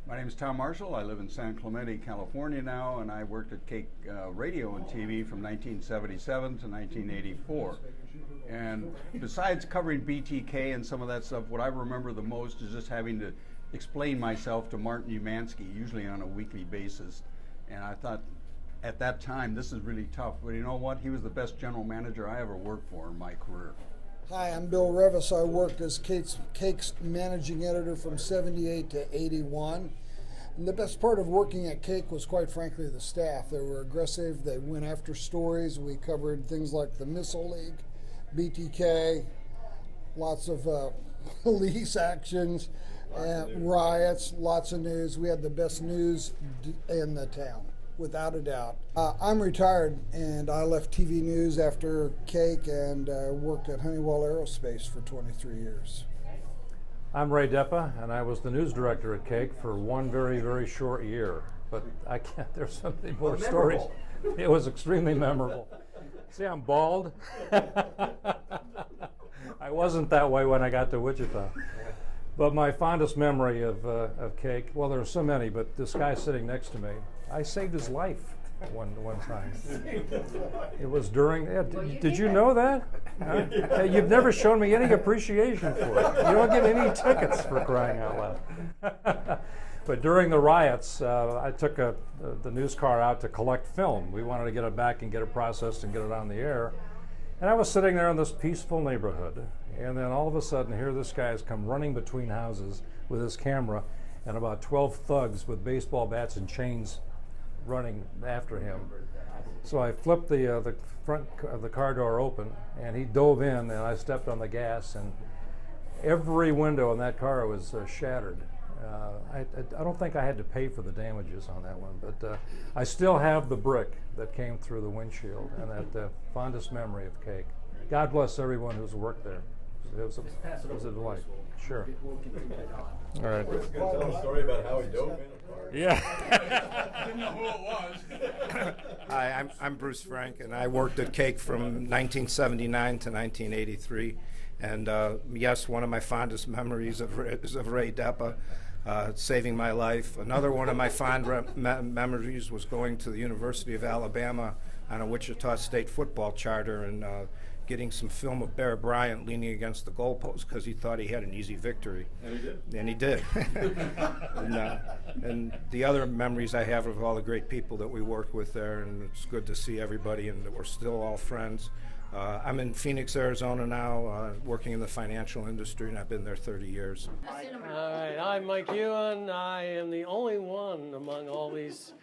My name is Tom Marshall. I live in San Clemente, California now, and I worked at KAKE Radio and TV from 1977 to 1984. And besides covering BTK and some of that stuff, what I remember the most is just having to explain myself to Martin Umansky, usually on a weekly basis. And I thought at that time, this is really tough. But you know what? He was the best general manager I ever worked for in my career. Hi, I'm Bill Revis. I worked as KAKE's managing editor from 78 to 81. And the best part of working at KAKE was, quite frankly, the staff. They were aggressive. They went after stories. We covered things like the Missile League, BTK, lots of police actions, riots, lots of news. We had the best news in the town, without a doubt. I'm retired, and I left TV news after KAKE and worked at Honeywell Aerospace for 23 years. I'm Ray Deppa, and I was the news director at KAKE for one very, very short year. But I can't, there's so many more stories. It was extremely memorable. See, I'm bald. I wasn't that way when I got to Wichita. But my fondest memory of KAKE, well, there are so many, but this guy sitting next to me, I saved his life one time. It was during, did you know that? You've never shown me any appreciation for it. You don't get any tickets for crying out loud. But during the riots, I took the news car out to collect film. We wanted to get it back and get it processed and get it on the air. And I was sitting there in this peaceful neighborhood, and then all of a sudden, here this guy has come running between houses with his camera, and about 12 thugs with baseball bats and chains running after him. So I flipped the front of the car door open, and he dove in, and I stepped on the gas, and every window in that car was shattered. I don't think I had to pay for the damages on that one, but I still have the brick that came through the windshield, and that fondest memory of KAKE. God bless everyone who's worked there. It was a delight. Sure. We'll continue it on. All right. Bruce can tell a story about how he dove in a car. Yeah. Didn't know who it was. Hi, I'm Bruce Frank, and I worked at KAKE from 1979 to 1983. And yes, one of my fondest memories is of Ray Deppa saving my life. Another one of my fond memories was going to the University of Alabama on a Wichita State football charter and getting some film of Bear Bryant leaning against the goalpost because he thought he had an easy victory. And he did. And he did. And the other memories I have of all the great people that we worked with there, and it's good to see everybody and that we're still all friends. I'm in Phoenix, Arizona now, working in the financial industry, and I've been there 30 years. All right, I'm Mike Ewan. I am the only one among all these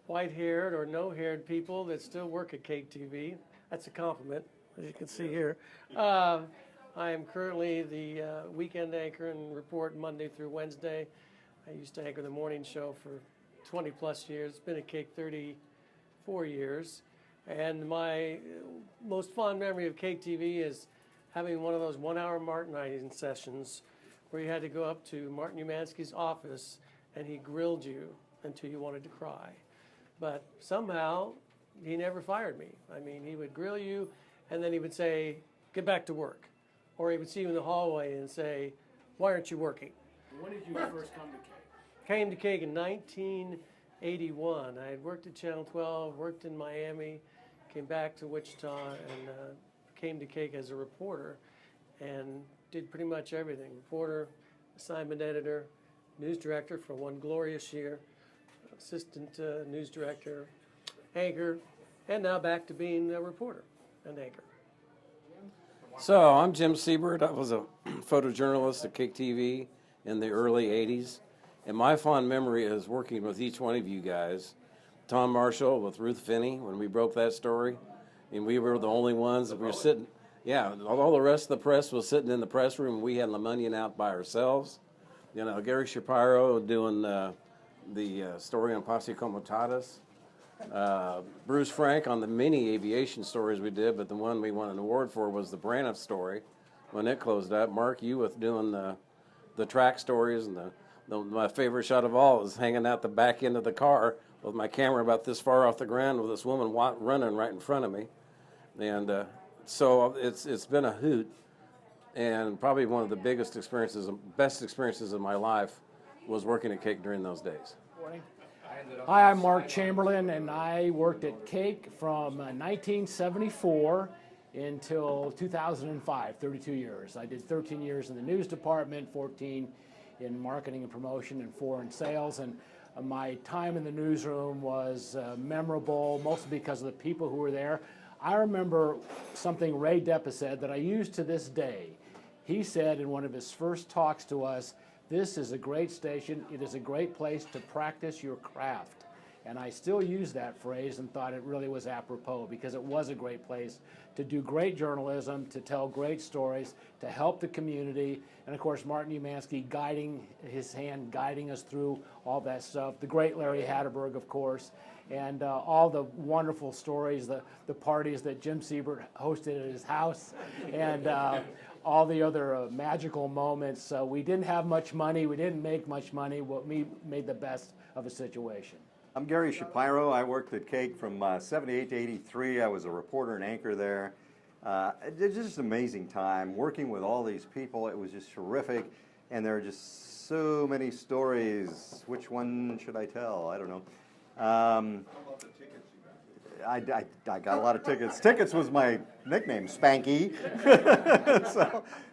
white-haired or no-haired people that still work at KAKE-TV. That's a compliment, as you can see here. I am currently the weekend anchor and report Monday through Wednesday. I used to anchor the morning show for 20-plus years. Been at KAKE 34 years. And my most fond memory of KAKE-TV is having one of those one-hour Martinizing sessions where you had to go up to Martin Umansky's office and he grilled you until you wanted to cry. But somehow he never fired me. I mean, he would grill you and then he would say, get back to work. Or he would see you in the hallway and say, why aren't you working? When did you first come to KAKE? Came to KAKE in 1981. I had worked at Channel 12, worked in Miami, came back to Wichita, and came to KAKE as a reporter and did pretty much everything. Reporter, assignment editor, news director for one glorious year, assistant news director, anchor, and now back to being a reporter and anchor. So I'm Jim Siebert. I was a photojournalist at KAKE-TV in the early 80s. And my fond memory is working with each one of you guys. Tom Marshall with Ruth Finney when we broke that story. And we were the only ones that were sitting. Yeah, all the rest of the press was sitting in the press room. We had Lemonian out by ourselves. You know, Gary Shapiro doing the story on Posse Comitatus. Bruce Frank on the many aviation stories we did, but the one we won an award for was the Braniff story when it closed up. Mark, you with doing the track stories, and my favorite shot of all is hanging out the back end of the car with my camera about this far off the ground with this woman running right in front of me. And so it's been a hoot and probably one of the biggest experiences, best experiences of my life was working at KAKE during those days? Morning. Hi, I'm Mark Chamberlin, and I worked at KAKE from 1974 until 2005, 32 years. I did 13 years in the news department, 14 in marketing and promotion, and 4 in sales. And my time in the newsroom was memorable, mostly because of the people who were there. I remember something Ray Depa said that I use to this day. He said in one of his first talks to us, "This is a great station. It is a great place to practice your craft." And I still use that phrase and thought it really was apropos, because it was a great place to do great journalism, to tell great stories, to help the community. And of course, Martin Umansky guiding us through all that stuff. The great Larry Hatterberg, of course, and all the wonderful stories, the parties that Jim Siebert hosted at his house, and all the other magical moments. We didn't have much money. We didn't make much money. We made the best of a situation. I'm Gary Shapiro. I worked at KAKE from 78 to 83. I was a reporter and anchor there. It was just an amazing time working with all these people. It was just terrific, and there are just so many stories. Which one should I tell? I don't know. I got a lot of tickets. Tickets was my nickname, Spanky.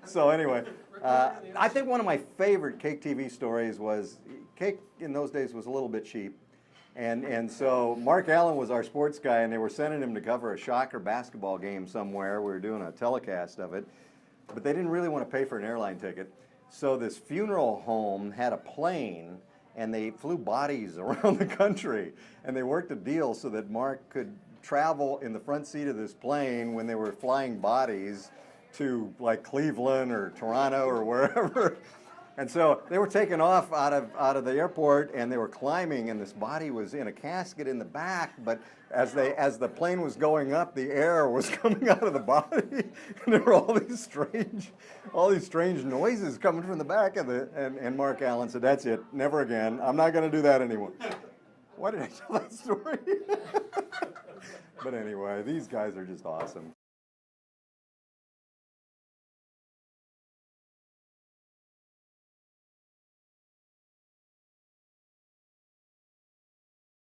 so anyway, I think one of my favorite KAKE-TV stories was, KAKE in those days was a little bit cheap. And so Mark Allen was our sports guy, and they were sending him to cover a Shocker basketball game somewhere. We were doing a telecast of it, but they didn't really want to pay for an airline ticket. So this funeral home had a plane, and they flew bodies around the country, and they worked a deal so that Mark could travel in the front seat of this plane when they were flying bodies to like Cleveland or Toronto or wherever. And so they were taken off out of the airport, and they were climbing, and this body was in a casket in the back, but as the plane was going up, the air was coming out of the body, and there were all these strange noises coming from the back of and Mark Allen said, "That's it, never again. I'm not going to do that anymore." Why did I tell that story? But anyway, these guys are just awesome.